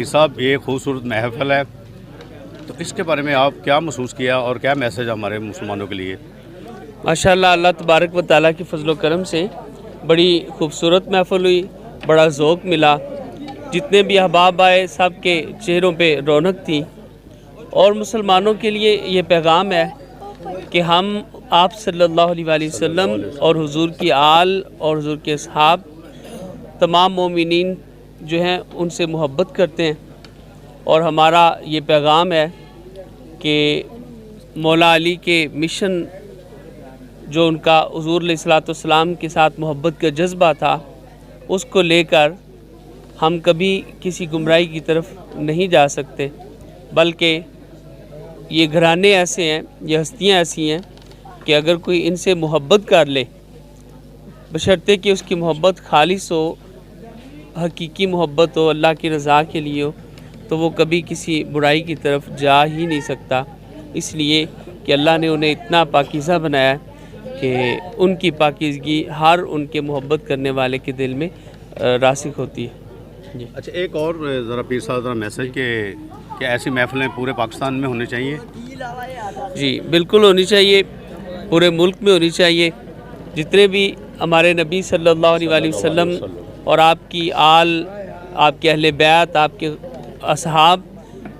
साहब ये खूबसूरत महफिल है, तो इसके बारे में आप क्या महसूस किया और क्या मैसेज हमारे मुसलमानों के लिए? माशाअल्लाह, अल्लाह तबारक व तआला की फजल करम से बड़ी खूबसूरत महफिल हुई, बड़ा ज़ौक़ मिला। जितने भी अहबाब आए सब के चेहरों पे रौनक थी। और मुसलमानों के लिए ये पैगाम है कि हम आप सल्लल्लाहु अलैहि वसल्लम और हुजूर की आल और हुजूर के असहाब तमाम मोमिनीन जो हैं उनसे मोहब्बत करते हैं। और हमारा ये पैगाम है कि मौला अली के मिशन जो उनका हुजूर अलैहिस्सलाम के साथ मोहब्बत का जज्बा था, उसको लेकर हम कभी किसी गुमराही की तरफ नहीं जा सकते, बल्कि ये घराने ऐसे हैं, ये हस्तियाँ ऐसी हैं कि अगर कोई इनसे मोहब्बत कर ले, बशर्ते कि उसकी मोहब्बत खालिस हो, हकीकी मोहब्बत हो, अल्लाह की रज़ा के लिए हो, तो वो कभी किसी बुराई की तरफ जा ही नहीं सकता। इसलिए कि अल्लाह ने उन्हें इतना पाकीज़ा बनाया कि उनकी पाकीज़गी हर उनके मोहब्बत करने वाले के दिल में रासिख होती है। जी। अच्छा, एक और ज़रा पीर साहब ज़रा मैसेज कि ऐसी महफिलें पूरे पाकिस्तान में होनी चाहिए? जी बिल्कुल होनी चाहिए, पूरे मुल्क में होनी चाहिए। जितने भी हमारे नबी सल्लल्लाहु अलैहि वसल्लम और आपकी आल, आपके अहले बैत, आपके असहाब,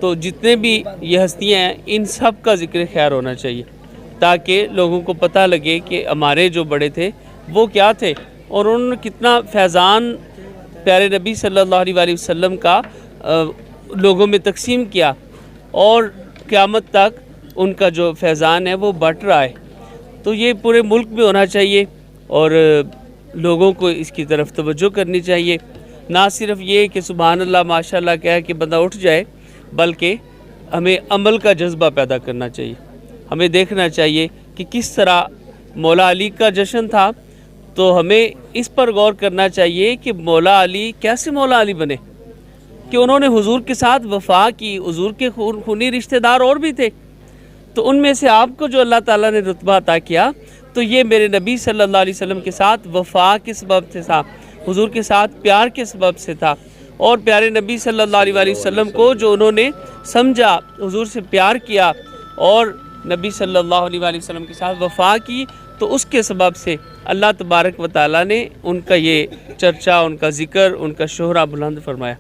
तो जितने भी ये हस्तियाँ हैं, इन सब का ज़िक्र खैर होना चाहिए, ताकि लोगों को पता लगे कि हमारे जो बड़े थे वो क्या थे और उन्होंने कितना फैज़ान प्यारे नबी सल्लल्लाहु अलैहि वसल्लम का लोगों में तकसीम किया और क़यामत तक उनका जो फैज़ान है वो बढ़ रहा है। तो ये पूरे मुल्क में होना चाहिए और लोगों को इसकी तरफ तवज्जो करनी चाहिए। ना सिर्फ ये कि सुभान अल्लाह माशाअल्लाह कह के बंदा उठ जाए, बल्कि हमें अमल का जज्बा पैदा करना चाहिए। हमें देखना चाहिए कि किस तरह मौला अली का जश्न था, तो हमें इस पर गौर करना चाहिए कि मौला अली कैसे मौला अली बने, कि उन्होंने हुजूर के साथ वफ़ा की। हुजूर के खूनी रिश्तेदार और भी थे, तो उनमें से आपको जो अल्लाह ताला ने रुतबा अता किया, तो ये मेरे नबी सल्लल्लाहु अलैहि वसल्लम के साथ वफ़ा के सबब से था, हुजूर के साथ प्यार के सबब से था। और प्यारे नबी सल्लल्लाहु अलैहि वसल्लम को जो उन्होंने समझा, हुजूर से प्यार किया और नबी सल्लल्लाहु अलैहि वसल्लम के साथ वफ़ा की, तो उसके सबब से अल्लाह तबारक व तआला ने उनका ये चर्चा, उनका ज़िक्र, उनका शोहरा बुलंद फरमाया।